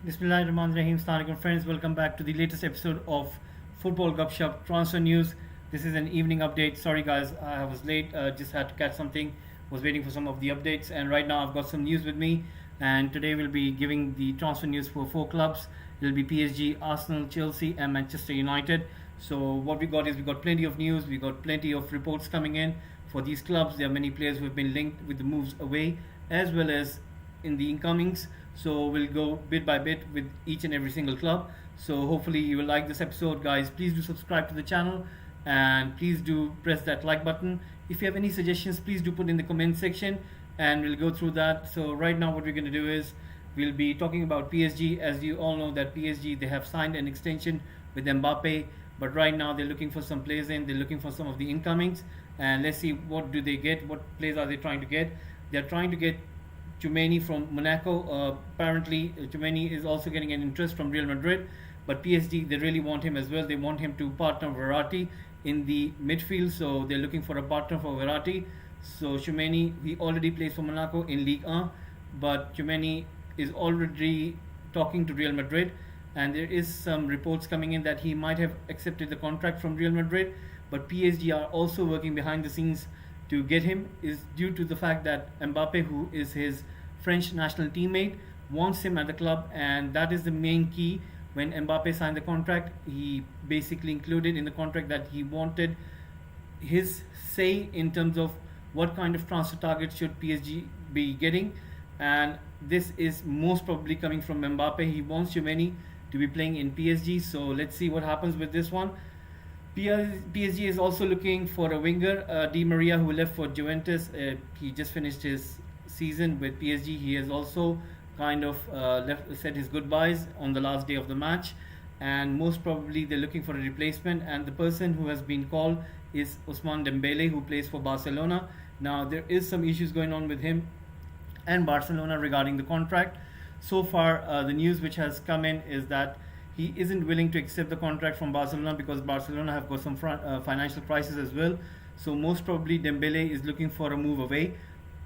Bismillahirrahmanirrahim. Assalamualaikum friends. Welcome back to the latest episode of Football Gupshup Transfer News. This is an evening update. Sorry guys, I was late. Just had to catch something. Was waiting for some of the updates, and right now I've got some news with me. And today we'll be giving the transfer news for four clubs. It'll be PSG, Arsenal, Chelsea, and Manchester United. So what we got is we got plenty of news. We got plenty of reports coming in for these clubs. There are many players who have been linked with the moves away, as well as in the incomings. So we'll go bit by bit with each and every single club. So hopefully you will like this episode, guys. Please do subscribe to the channel and please do press that like button. If you have any suggestions, please do put in the comment section and we'll go through that. So right now what we're going to do is we'll be talking about PSG. As you all know that PSG, they have signed an extension with Mbappe, but right now they're looking for some players in, they're looking for some of the incomings, and let's see what do they get, what players are they trying to get. They're trying to get Tchouameni from Monaco. Apparently, Tchouameni is also getting an interest from Real Madrid, but PSG, they really want him as well. They want him to partner Verratti in the midfield, so they're looking for a partner for Verratti. So Tchouameni, he already plays for Monaco in Ligue 1, but Tchouameni is already talking to Real Madrid, and there is some reports coming in that he might have accepted the contract from Real Madrid, but PSG are also working behind the scenes to get him, is due to the fact that Mbappe, who is his French national teammate, wants him at the club, and that is the main key. When Mbappe signed the contract, he basically included in the contract that he wanted his say in terms of what kind of transfer targets should PSG be getting, and this is most probably coming from Mbappe. He wants Tchouameni to be playing in PSG, so let's see what happens with this one. PSG is also looking for a winger, Di Maria, who left for Juventus. He just finished his season with PSG. He has also kind of said his goodbyes on the last day of the match, and most probably they're looking for a replacement. And the person who has been called is Ousmane Dembele, who plays for Barcelona. Now there is some issues going on with him and Barcelona regarding the contract. So far, the news which has come in is that he isn't willing to accept the contract from Barcelona because Barcelona have got some financial crisis as well. So most probably Dembele is looking for a move away.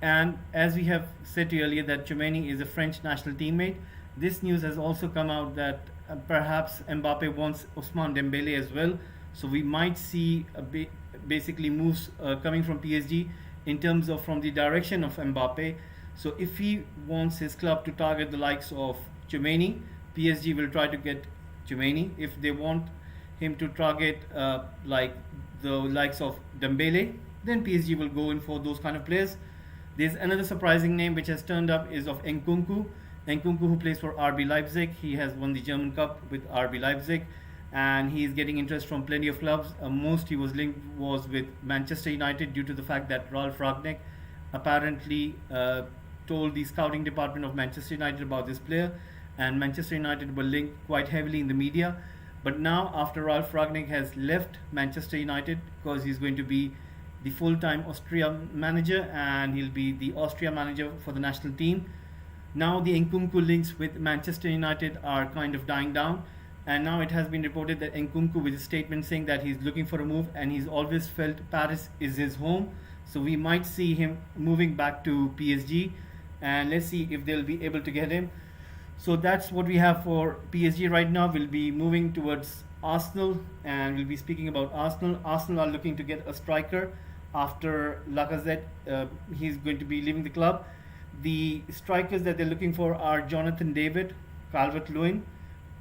And as we have said to you earlier that Tchouameni is a French national teammate, this news has also come out that perhaps Mbappe wants Ousmane Dembele as well. So we might see basically moves coming from PSG in terms of from the direction of Mbappe. So if he wants his club to target the likes of Tchouameni, PSG will try to get Tchouameni. If they want him to target like the likes of Dembele, then PSG will go in for those kind of players. There's another surprising name which has turned up is of Nkunku. Nkunku, who plays for RB Leipzig. He has won the German Cup with RB Leipzig, and he is getting interest from plenty of clubs. Most he was linked was with Manchester United due to the fact that Ralf Rangnick apparently told the scouting department of Manchester United about this player, and Manchester United were linked quite heavily in the media. But now, after Ralf Rangnick has left Manchester United, because he's going to be the full-time Austria manager and he'll be the Austria manager for the national team, now the Nkunku links with Manchester United are kind of dying down, and now it has been reported that Nkunku, with a statement saying that he's looking for a move and he's always felt Paris is his home, so we might see him moving back to PSG, and let's see if they'll be able to get him. So that's what we have for PSG right now. We'll be moving towards Arsenal, and we'll be speaking about Arsenal. Arsenal are looking to get a striker after Lacazette. He's going to be leaving the club. The strikers that they're looking for are Jonathan David, Calvert-Lewin,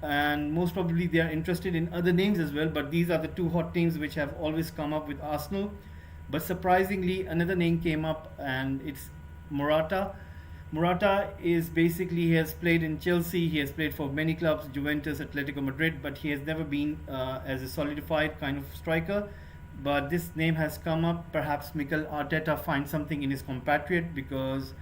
and most probably they are interested in other names as well, but these are the two hot names which have always come up with Arsenal. But surprisingly, another name came up, and it's Morata. Morata is basically, he has played in Chelsea, he has played for many clubs, Juventus, Atletico Madrid, but he has never been as a solidified kind of striker. But this name has come up. Perhaps Mikel Arteta finds something in his compatriot, because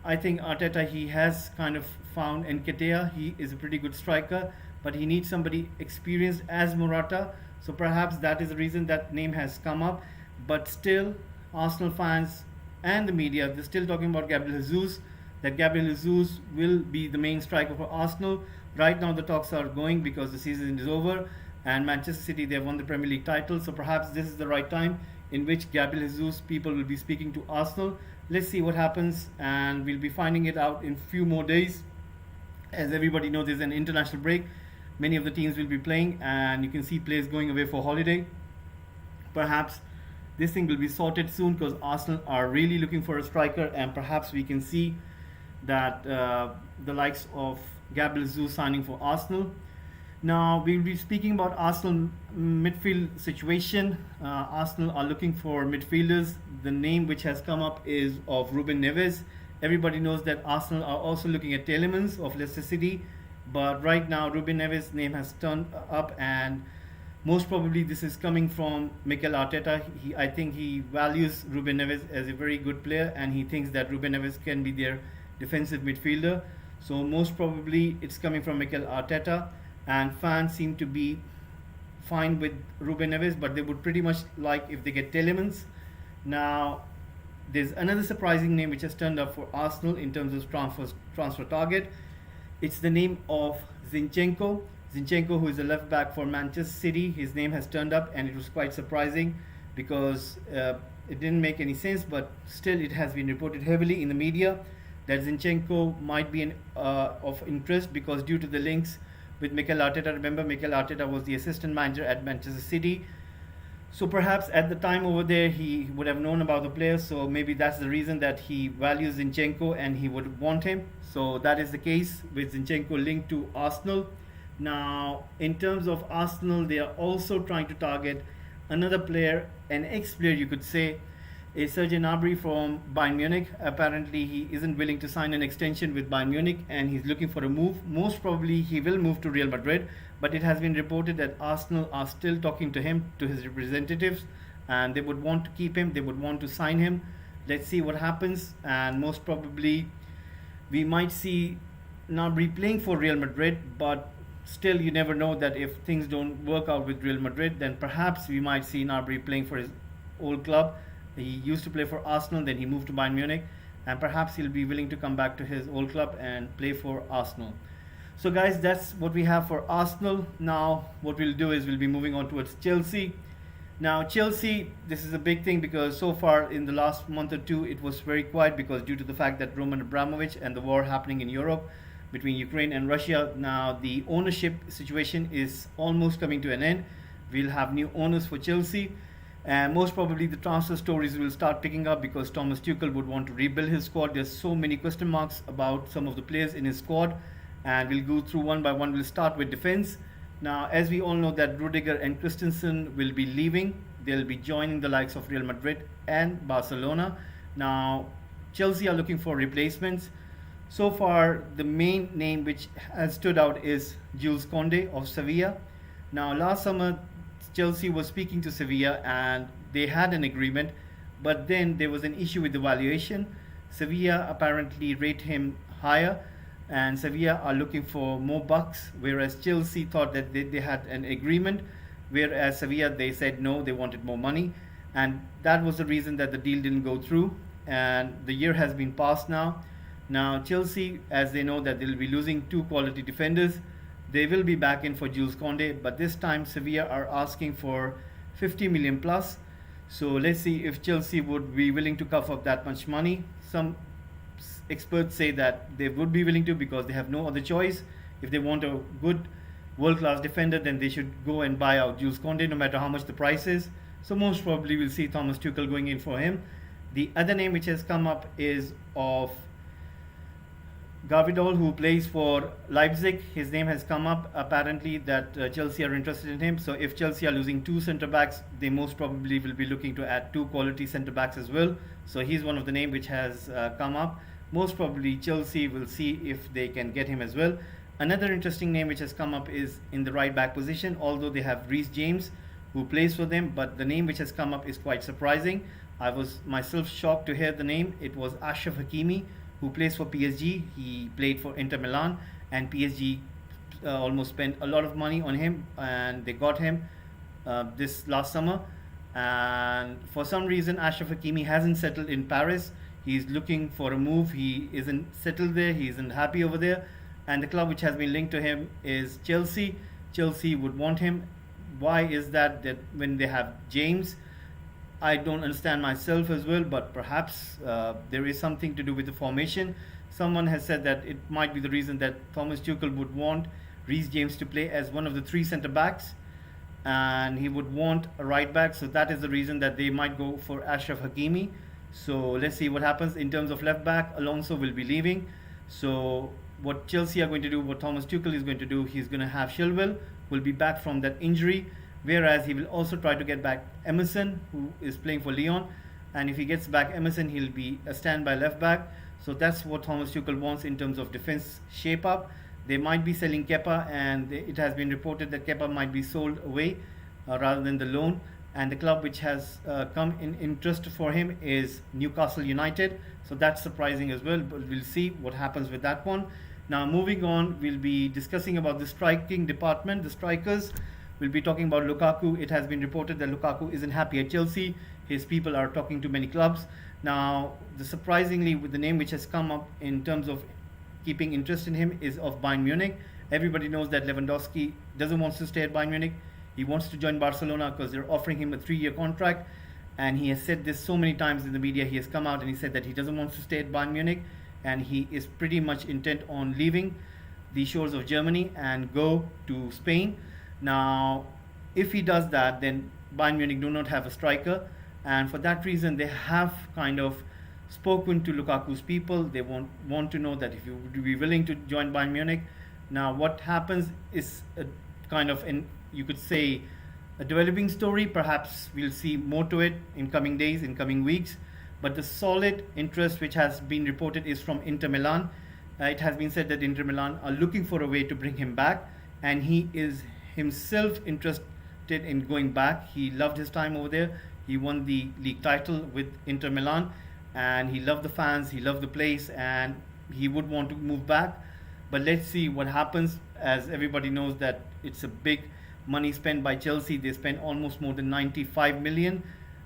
I think Arteta, he has kind of found Nketiah. He is a pretty good striker, but he needs somebody experienced as Morata. So perhaps that is the reason that name has come up. But still, Arsenal fans and the media, they're still talking about Gabriel Jesus, that Gabriel Jesus will be the main striker for Arsenal. Right now the talks are going because the season is over and Manchester City, they have won the Premier League title, so perhaps this is the right time in which Gabriel Jesus people will be speaking to Arsenal. Let's see what happens, and we'll be finding it out in few more days. As everybody knows, there's an international break. Many of the teams will be playing, and you can see players going away for holiday. Perhaps this thing will be sorted soon because Arsenal are really looking for a striker, and perhaps we can see that the likes of Gabriel Jesus signing for Arsenal. Now we'll be speaking about Arsenal midfield situation. Arsenal are looking for midfielders. The name which has come up is of Ruben Neves. Everybody knows that Arsenal are also looking at Tielemans of Leicester City, but right now Ruben Neves' name has turned up, and most probably this is coming from Mikel Arteta. I think he values Ruben Neves as a very good player, and he thinks that Ruben Neves can be their defensive midfielder. So most probably it's coming from Mikel Arteta, and fans seem to be fine with Ruben Neves, but they would pretty much like if they get Tielemans. Now there's another surprising name which has turned up for Arsenal in terms of transfer target. It's the name of Zinchenko. Zinchenko, who is a left back for Manchester City, his name has turned up, and it was quite surprising because it didn't make any sense, but still it has been reported heavily in the media that Zinchenko might be of interest because due to the links with Mikel Arteta. Remember, Mikel Arteta was the assistant manager at Manchester City. So perhaps at the time over there he would have known about the player, so maybe that's the reason that he values Zinchenko and he would want him. So that is the case with Zinchenko linked to Arsenal. Now in terms of Arsenal, they are also trying to target another player, an ex-player you could say, is Serge Gnabry from Bayern Munich. Apparently he isn't willing to sign an extension with Bayern Munich and he's looking for a move. Most probably he will move to Real Madrid, but it has been reported that Arsenal are still talking to him, to his representatives, and they would want to keep him, they would want to sign him. Let's see what happens, and most probably we might see Gnabry playing for Real Madrid, but still you never know that if things don't work out with Real Madrid, then perhaps we might see Gnabry playing for his old club. He used to play for Arsenal, then he moved to Bayern Munich, and perhaps he'll be willing to come back to his old club and play for Arsenal. So guys, that's what we have for Arsenal. Now what we'll do is we'll be moving on towards Chelsea. Now Chelsea, this is a big thing because so far in the last month or two it was very quiet because due to the fact that Roman Abramovich and the war happening in Europe between Ukraine and Russia, now the ownership situation is almost coming to an end. We'll have new owners for Chelsea, and most probably the transfer stories will start picking up because Thomas Tuchel would want to rebuild his squad. There's so many question marks about some of the players in his squad, and we'll go through one by one. We'll start with defense. Now, as we all know that Rudiger and Christensen will be leaving. They'll be joining the likes of Real Madrid and Barcelona. Now, Chelsea are looking for replacements. So far, the main name which has stood out is Jules Koundé of Sevilla. Now, last summer, Chelsea was speaking to Sevilla and they had an agreement, but then there was an issue with the valuation. Sevilla apparently rate him higher, and Sevilla are looking for more bucks, whereas Chelsea thought that they had an agreement, whereas Sevilla, they said no, they wanted more money, and that was the reason that the deal didn't go through. And the year has been passed now. Now Chelsea, as they know that they'll be losing two quality defenders, they will be back in for Jules Koundé, but this time Sevilla are asking for 50 million plus. So let's see if Chelsea would be willing to cough up that much money. Some experts say that they would be willing to because they have no other choice. If they want a good world-class defender, then they should go and buy out Jules Koundé no matter how much the price is. So most probably we'll see Thomas Tuchel going in for him. The other name which has come up is of Gavidol, who plays for Leipzig. His name has come up apparently that Chelsea are interested in him. So if Chelsea are losing two centre backs, they most probably will be looking to add two quality centre backs as well. So he's one of the names which has come up. Most probably Chelsea will see if they can get him as well. Another interesting name which has come up is in the right back position, although they have Reece James who plays for them, but the name which has come up is quite surprising. I was myself shocked to hear the name. It was Achraf Hakimi, who plays for PSG. He played for Inter Milan, and PSG almost spent a lot of money on him, and they got him this last summer. And for some reason, Achraf Hakimi hasn't settled in Paris. He's looking for a move. He isn't settled there. He isn't happy over there. And the club which has been linked to him is Chelsea. Chelsea would want him. Why is that? That when they have James, I don't understand myself as well, but perhaps there is something to do with the formation. someone has said that it might be the reason that Thomas Tuchel would want Reece James to play as one of the three centre backs, and he would want a right back. So that is the reason that they might go for Ashraf Hakimi. So let's see what happens in terms of left back. Alonso will be leaving. So what Chelsea are going to do, what Thomas Tuchel is going to do, he's going to have Chilwell, will be back from that injury, whereas he will also try to get back Emerson, who is playing for Lyon. And if he gets back Emerson, he'll be a standby left back. So that's what Thomas Tuchel wants in terms of defense shape up. They might be selling Kepa, and it has been reported that Kepa might be sold away rather than the loan. And the club which has come in interest for him is Newcastle United. So that's surprising as well, but we'll see what happens with that one. Now moving on, we'll be discussing about the striking department, the strikers. We'll be talking about Lukaku. It has been reported that Lukaku isn't happy at Chelsea. His people are talking to many clubs. Now, surprisingly, with the name which has come up in terms of keeping interest in him is of Bayern Munich. Everybody knows that Lewandowski doesn't want to stay at Bayern Munich. He wants to join Barcelona because they're offering him a 3-year contract. And he has said this so many times in the media. He has come out and he said that he doesn't want to stay at Bayern Munich. And he is pretty much intent on leaving the shores of Germany and go to Spain. Now, if he does that, then Bayern Munich do not have a striker. And for that reason, they have kind of spoken to Lukaku's people. They want to know that if you would be willing to join Bayern Munich. Now, what happens is a kind of, you could say, a developing story. Perhaps we'll see more to it in coming days, in coming weeks. But the solid interest which has been reported is from Inter Milan. It has been said that Inter Milan are looking for a way to bring him back, and he is himself interested in going back. He loved his time over there. He won the league title with Inter Milan, and he loved the fans, he loved the place, and he would want to move back. But let's see what happens, as everybody knows that it's a big money spent by Chelsea. They spent almost more than 95 million,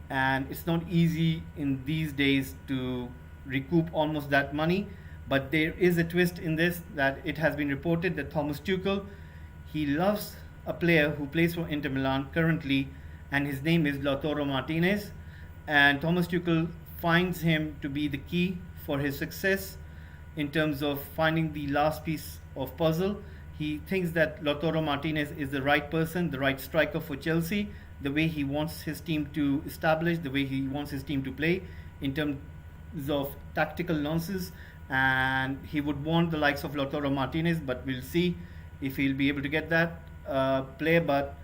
and it's not easy in these days to recoup almost that money. But there is a twist in this, that it has been reported that Thomas Tuchel, he loves a player who plays for Inter Milan currently, and his name is Lautaro Martinez. And Thomas Tuchel finds him to be the key for his success in terms of finding the last piece of puzzle. He thinks that Lautaro Martinez is the right person, the right striker for Chelsea, the way he wants his team to establish, the way he wants his team to play in terms of tactical nuances. And he would want the likes of Lautaro Martinez, but we'll see if he'll be able to get that player. But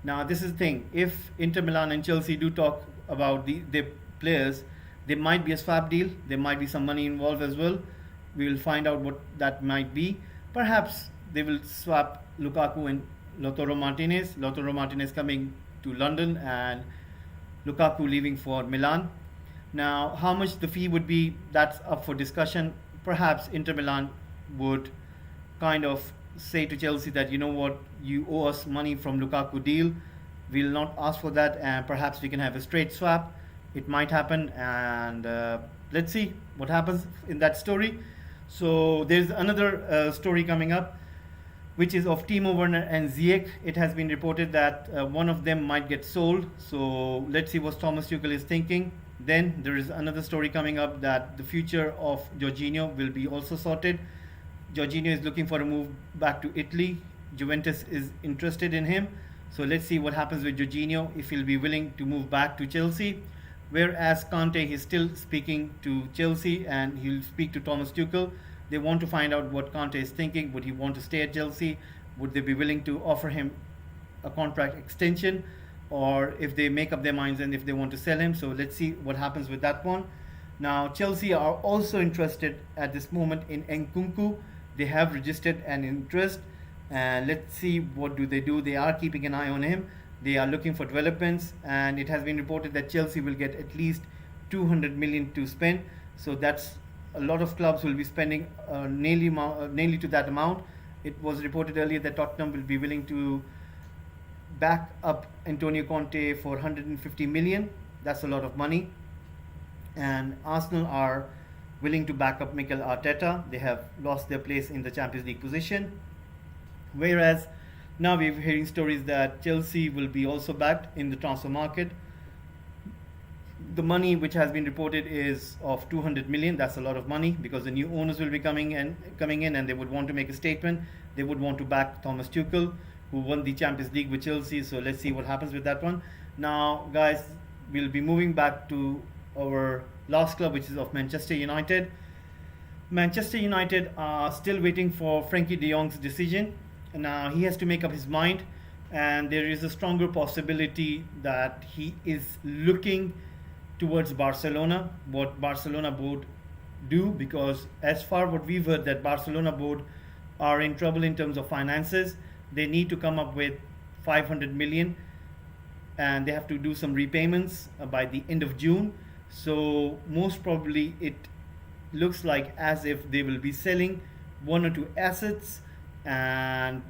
now this is the thing, if Inter Milan and Chelsea do talk about the players, there might be a swap deal, there might be some money involved as well. We will find out what that might be. Perhaps they will swap Lukaku and Lautaro Martinez coming to London and Lukaku leaving for Milan. Now, how much the fee would be, that's up for discussion. Perhaps Inter Milan would kind of say to Chelsea that, you know what, you owe us money from Lukaku deal. We'll not ask for that, and perhaps we can have a straight swap. It might happen, and let's see what happens in that story. So there's another story coming up, which is of Timo Werner and Ziyech. It has been reported that one of them might get sold. So let's see what Thomas Tuchel is thinking. Then there is another story coming up that the future of Jorginho will be also sorted. Jorginho is looking for a move back to Italy. Juventus is interested in him. So let's see what happens with Jorginho, if he'll be willing to move back to Chelsea. Whereas Conte is still speaking to Chelsea, and he'll speak to Thomas Tuchel. They want to find out what Conte is thinking. Would he want to stay at Chelsea? Would they be willing to offer him a contract extension? Or if they make up their minds and if they want to sell him. So let's see what happens with that one. Now, Chelsea are also interested at this moment in Nkunku. They have registered an interest, and let's see what do they do. They are keeping an eye on him. They are looking for developments, and it has been reported that Chelsea will get at least 200 million to spend. So that's a lot of clubs will be spending nearly to that amount. It was reported earlier that Tottenham will be willing to back up Antonio Conte for 150 million. That's a lot of money. And Arsenal are willing to back up Mikel Arteta. They have lost their place in the Champions League position. Whereas now we're hearing stories that Chelsea will be also backed in the transfer market. The money which has been reported is of 200 million. That's a lot of money because the new owners will be coming in, and they would want to make a statement. They would want to back Thomas Tuchel, who won the Champions League with Chelsea. So let's see what happens with that one. Now, guys, we'll be moving back to our last club, which is of Manchester United. Manchester United are still waiting for Frankie de Jong's decision. Now he has to make up his mind, and there is a stronger possibility that he is looking towards Barcelona, what Barcelona board do, because as far what we've heard, that Barcelona board are in trouble in terms of finances. They need to come up with 500 million, and they have to do some repayments by the end of June. So most probably it looks like as if they will be selling one or two assets, and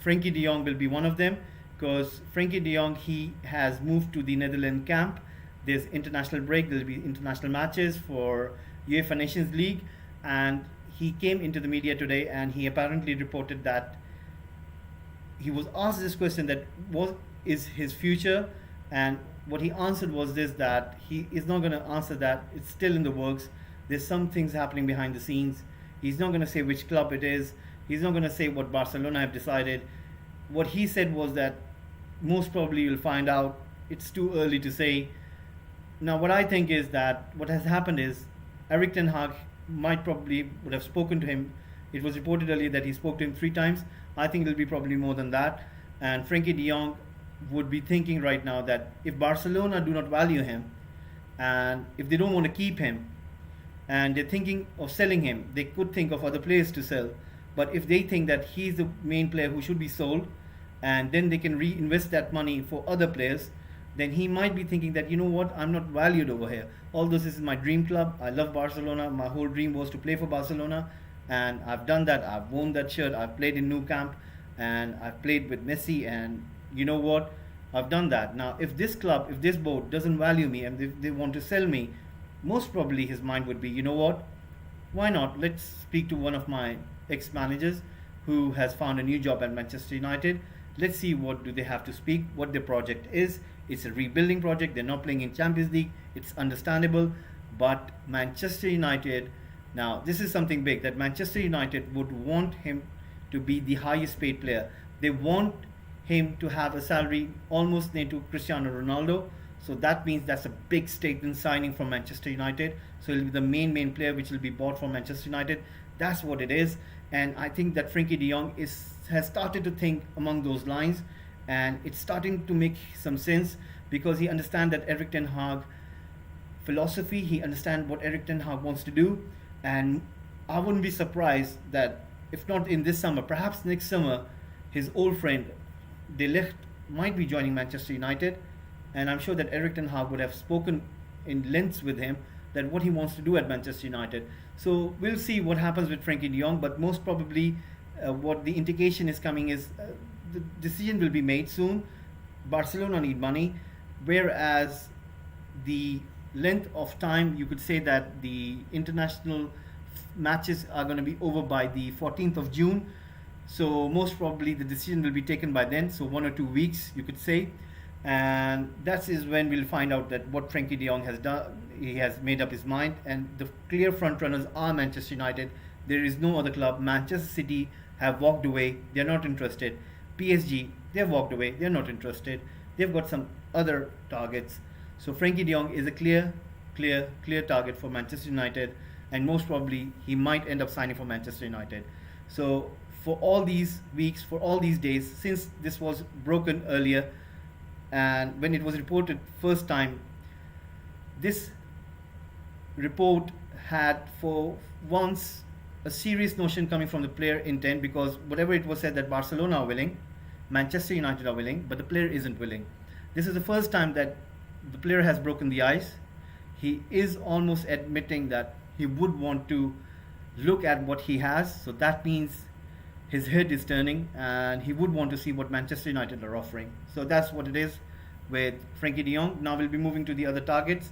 Frankie de Jong will be one of them, because Frankie de Jong, he has moved to the Netherlands camp. There's international break, there'll be international matches for UEFA Nations League, and he came into the media today and he apparently reported that he was asked this question, that what is his future, and what he answered was this, that he is not going to answer that. It's still in the works. There's some things happening behind the scenes. He's not going to say which club it is. He's not going to say what Barcelona have decided. What he said was that most probably you'll find out. It's too early to say. Now, what I think is that what has happened is Erik ten Hag would have spoken to him. It was reported earlier that he spoke to him 3 times. I think it'll be probably more than that. And Frankie de Jong would be thinking right now that if Barcelona do not value him, and if they don't want to keep him, and they're thinking of selling him, they could think of other players to sell. But if they think that he's the main player who should be sold, and then they can reinvest that money for other players, then he might be thinking that, you know what, I'm not valued over here. Although this is my dream club, I love Barcelona, my whole dream was to play for Barcelona, and I've done that, I've worn that shirt, I've played in Nou Camp, and I've played with Messi, and you know what, I've done that. Now, if this club, if this board doesn't value me and they want to sell me, most probably his mind would be, you know what, why not, let's speak to one of my ex-managers who has found a new job at Manchester United. Let's see what do they have to speak, what their project is. It's a rebuilding project. They're not playing in Champions League. It's understandable. But Manchester United, now this is something big, that Manchester United would want him to be the highest paid player. They want him to have a salary almost near to Cristiano Ronaldo. So that means that's a big statement signing from Manchester United. So he'll be the main player which will be bought from Manchester United. That's what it is. And I think that Frankie de Jong has started to think among those lines, and it's starting to make some sense, because he understands that Erik ten Hag philosophy, he understands what Erik ten Hag wants to do. And I wouldn't be surprised that if not in this summer, perhaps next summer, his old friend De Ligt might be joining Manchester United. And I'm sure that Erik ten Hag would have spoken in lengths with him that what he wants to do at Manchester United. So we'll see what happens with Frankie de Jong, but most probably what the indication is coming is the decision will be made soon. Barcelona need money, whereas the length of time, you could say that the international matches are going to be over by the 14th of June. So most probably the decision will be taken by then, so 1 or 2 weeks you could say. And that is when we'll find out that what Frankie de Jong has done. He has made up his mind, and the clear front runners are Manchester United. There is no other club. Manchester City have walked away. They're not interested. PSG, they've walked away. They're not interested. They've got some other targets. So Frankie de Jong is a clear target for Manchester United, and most probably he might end up signing for Manchester United. So for all these weeks, for all these days, since this was broken earlier, and when it was reported first time, this report had for once a serious notion coming from the player intent, because whatever it was said that Barcelona are willing, Manchester United are willing, but the player isn't willing. This is the first time that the player has broken the ice. He is almost admitting that he would want to look at what he has, so that means his head is turning and he would want to see what Manchester United are offering. So that's what it is with Frankie de Jong. Now we'll be moving to the other targets.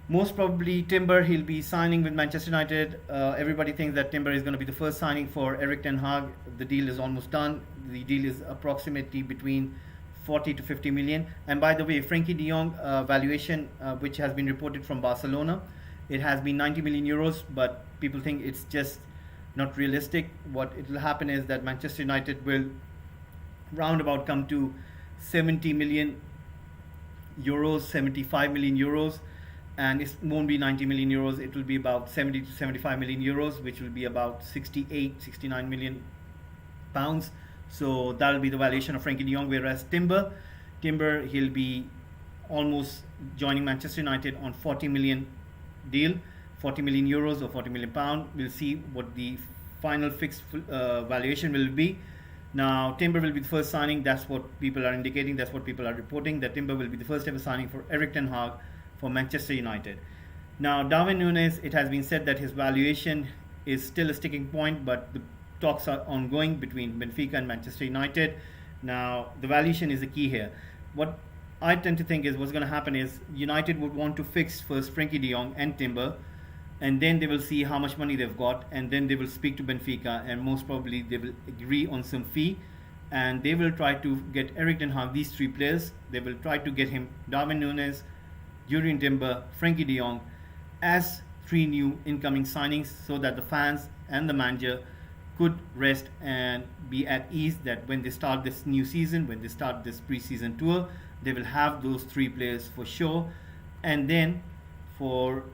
Most probably Timber, he'll be signing with Manchester United. Everybody thinks that Timber is going to be the first signing for Erik ten Hag. The deal is almost done. The deal is approximately between 40 to 50 million. And by the way, Frankie de Jong valuation, which has been reported from Barcelona, it has been 90 million euros, but people think it's just not realistic. What it will happen is that Manchester United will roundabout come to 70 million euros, 75 million euros, and it won't be 90 million euros. It will be about 70 to 75 million euros, which will be about 68, 69 million pounds. So that'll be the valuation of Frankie de Jong. Whereas Timber, he'll be almost joining Manchester United on 40 million deal, 40 million euros or 40 million pound. We'll see what the final fixed valuation will be. Now, Timber will be the first signing. That's what people are indicating. That's what people are reporting, that Timber will be the first ever signing for Erik ten Hag for Manchester United. Now, Darwin Núñez, it has been said that his valuation is still a sticking point, but the talks are ongoing between Benfica and Manchester United. Now, the valuation is the key here. What I tend to think is what's going to happen is United would want to fix first Frankie de Jong and Timber, and then they will see how much money they've got, and then they will speak to Benfica, and most probably they will agree on some fee, and they will try to get Erik ten Hag, these three players. They will try to get him Darwin Núñez, Jurrien Timber, Frankie de Jong as three new incoming signings, so that the fans and the manager could rest and be at ease that when they start this new season, when they start this pre-season tour, they will have those three players for sure. And then for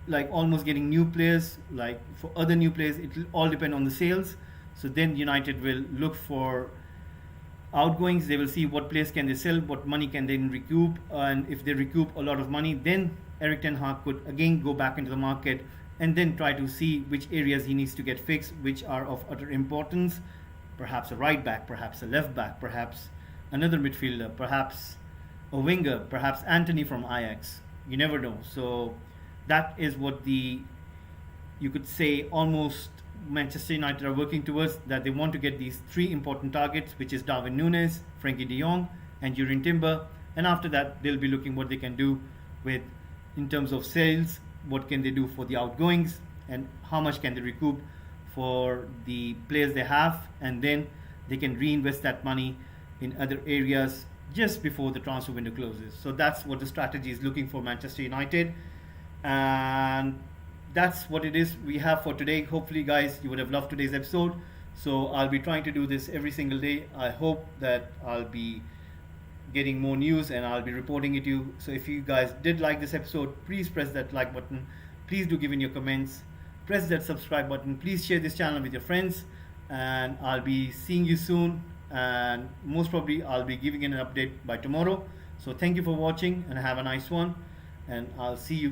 like almost getting new players, like for other new players, it will all depend on the sales. So then United will look for outgoings. They will see what players can they sell, what money can they recoup, and if they recoup a lot of money, then Erik ten Hag could again go back into the market and then try to see which areas he needs to get fixed, which are of utter importance. Perhaps a right back, perhaps a left back, perhaps another midfielder, perhaps a winger, perhaps Anthony from Ajax. You never know. So that is what you could say almost Manchester United are working towards, that they want to get these three important targets, which is Darwin Núñez, Frankie de Jong, and Jurrien Timber. And after that, they'll be looking what they can do with in terms of sales, what can they do for the outgoings, and how much can they recoup for the players they have, and then they can reinvest that money in other areas just before the transfer window closes. So that's what the strategy is looking for Manchester United, and that's what it is we have for today. Hopefully, guys, you would have loved today's episode. So I'll be trying to do this every single day. I hope that I'll be getting more news and I'll be reporting it to you. So if you guys did like this episode, please press that like button. Please do give in your comments. Press that subscribe button. Please share this channel with your friends, and I'll be seeing you soon, and most probably I'll be giving an update by tomorrow. So thank you for watching and have a nice one, and I'll see you